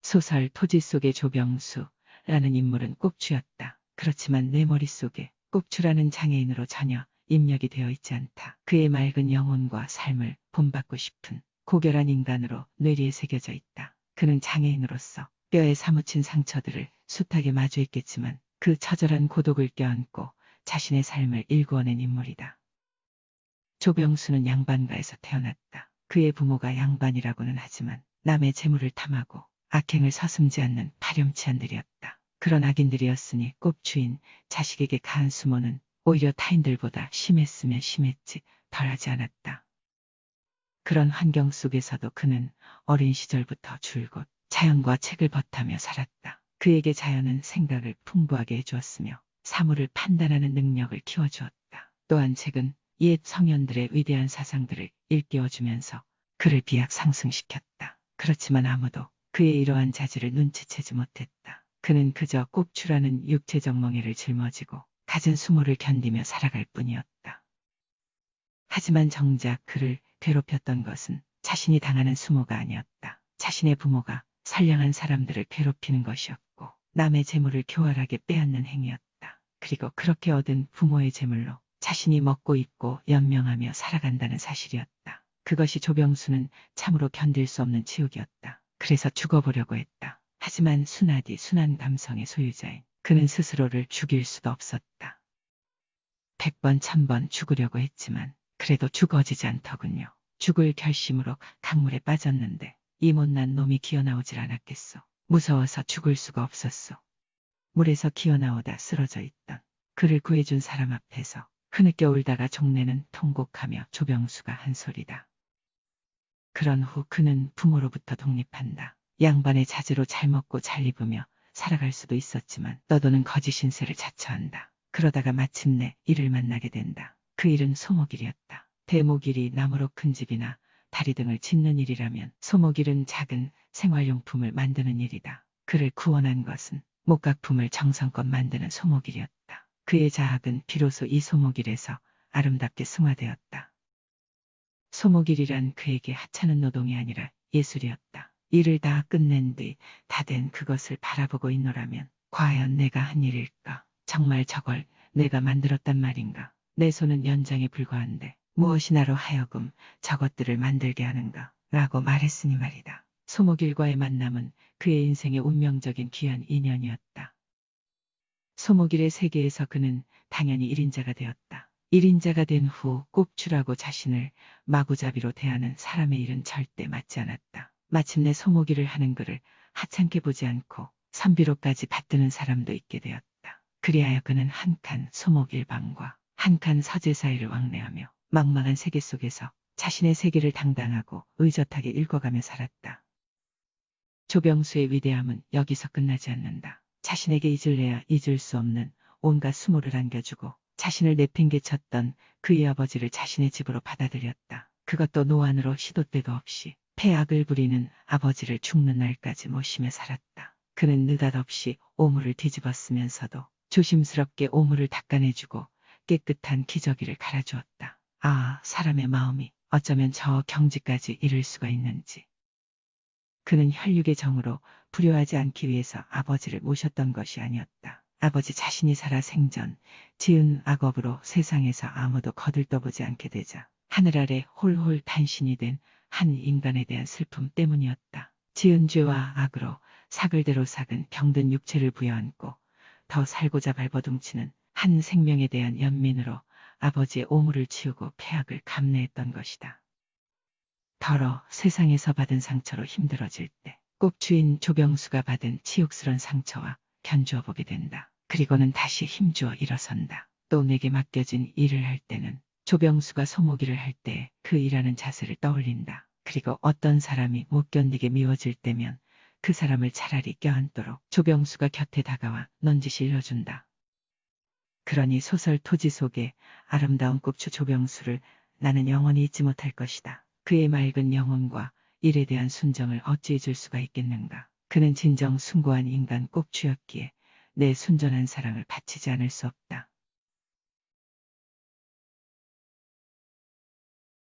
소설 토지 속의 조병수라는 인물은 꼽주였다. 그렇지만 내 머릿속에 꼽주라는 장애인으로 전혀 입력이 되어 있지 않다. 그의 맑은 영혼과 삶을 본받고 싶은 고결한 인간으로 뇌리에 새겨져 있다. 그는 장애인으로서 뼈에 사무친 상처들을 숱하게 마주했겠지만 그 처절한 고독을 껴안고 자신의 삶을 일구어낸 인물이다. 조병수는 양반가에서 태어났다. 그의 부모가 양반이라고는 하지만 남의 재물을 탐하고 악행을 서슴지 않는 파렴치한 들이었다. 그런 악인들이었으니 꼽주인 자식에게 가한 수모는 오히려 타인들보다 심했으면 심했지 덜하지 않았다. 그런 환경 속에서도 그는 어린 시절부터 줄곧 자연과 책을 벗하며 살았다. 그에게 자연은 생각을 풍부하게 해주었으며 사물을 판단하는 능력을 키워주었다. 또한 책은 옛 성현들의 위대한 사상들을 일깨워주면서 그를 비약 상승시켰다. 그렇지만 아무도 그의 이러한 자질을 눈치채지 못했다. 그는 그저 꼽추라는 육체적 멍에를 짊어지고 갖은 수모를 견디며 살아갈 뿐이었다. 하지만 정작 그를 괴롭혔던 것은 자신이 당하는 수모가 아니었다. 자신의 부모가 선량한 사람들을 괴롭히는 것이었고 남의 재물을 교활하게 빼앗는 행위였다. 그리고 그렇게 얻은 부모의 재물로 자신이 먹고 입고 연명하며 살아간다는 사실이었다. 그것이 조병수는 참으로 견딜 수 없는 치욕이었다. 그래서 죽어보려고 했다. 하지만 순하디 순한 감성의 소유자인 그는 스스로를 죽일 수도 없었다. 100번 1000번 죽으려고 했지만 그래도 죽어지지 않더군요. 죽을 결심으로 강물에 빠졌는데 이 못난 놈이 기어나오질 않았겠소. 무서워서 죽을 수가 없었소. 물에서 기어나오다 쓰러져 있던 그를 구해준 사람 앞에서 흐느껴 울다가 종내는 통곡하며 조병수가 한 소리다. 그런 후 그는 부모로부터 독립한다. 양반의 자제로 잘 먹고 잘 입으며 살아갈 수도 있었지만 떠도는 거짓 신세를 자처한다. 그러다가 마침내 이를 만나게 된다. 그 일은 소목일이었다. 대목일이 나무로 큰 집이나 다리 등을 짓는 일이라면 소목일은 작은 생활용품을 만드는 일이다. 그를 구원한 것은 목각품을 정성껏 만드는 소목일이었다. 그의 자학은 비로소 이 소목일에서 아름답게 승화되었다. 소목일이란 그에게 하찮은 노동이 아니라 예술이었다. 일을 다 끝낸 뒤 다 된 그것을 바라보고 있노라면 과연 내가 한 일일까? 정말 저걸 내가 만들었단 말인가? 내 손은 연장에 불과한데 무엇이 나로 하여금 저것들을 만들게 하는가? 라고 말했으니 말이다. 소목일과의 만남은 그의 인생의 운명적인 귀한 인연이었다. 소목일의 세계에서 그는 당연히 1인자가 되었다. 1인자가 된 후 꼽추라고 자신을 마구잡이로 대하는 사람의 일은 절대 맞지 않았다. 마침내 소목일을 하는 그를 하찮게 보지 않고 선비로까지 받드는 사람도 있게 되었다. 그리하여 그는 한 칸 소목일방과 한 칸 서재 사이를 왕래하며 막막한 세계 속에서 자신의 세계를 당당하고 의젓하게 읽어가며 살았다. 조병수의 위대함은 여기서 끝나지 않는다. 자신에게 잊을래야 잊을 수 없는 온갖 수모를 안겨주고 자신을 내팽개쳤던 그의 아버지를 자신의 집으로 받아들였다. 그것도 노안으로 시도 때도 없이 폐악을 부리는 아버지를 죽는 날까지 모시며 살았다. 그는 느닷없이 오물을 뒤집었으면서도 조심스럽게 오물을 닦아내주고 깨끗한 기저귀를 갈아주었다. 아, 사람의 마음이 어쩌면 저 경지까지 이를 수가 있는지. 그는 혈육의 정으로 불효하지 않기 위해서 아버지를 모셨던 것이 아니었다. 아버지 자신이 살아 생전 지은 악업으로 세상에서 아무도 거들떠보지 않게 되자 하늘 아래 홀홀 탄신이 된 한 인간에 대한 슬픔 때문이었다. 지은 죄와 악으로 사글대로 삭은 병든 육체를 부여안고 더 살고자 발버둥치는 한 생명에 대한 연민으로 아버지의 오물을 치우고 폐악을 감내했던 것이다. 더러 세상에서 받은 상처로 힘들어질 때 꼭 주인 조병수가 받은 치욕스런 상처와 견주어 보게 된다. 그리고는 다시 힘주어 일어선다. 또 내게 맡겨진 일을 할 때는 조병수가 소목일을 할 때 그 일하는 자세를 떠올린다. 그리고 어떤 사람이 못 견디게 미워질 때면 그 사람을 차라리 껴안도록 조병수가 곁에 다가와 넌지시 일러준다. 그러니 소설 토지 속의 아름다운 꼽추 조병수를 나는 영원히 잊지 못할 것이다. 그의 맑은 영혼과 일에 대한 순정을 어찌 잊을 수가 있겠는가. 그는 진정 숭고한 인간 꼽추였기에 내 순전한 사랑을 바치지 않을 수 없다.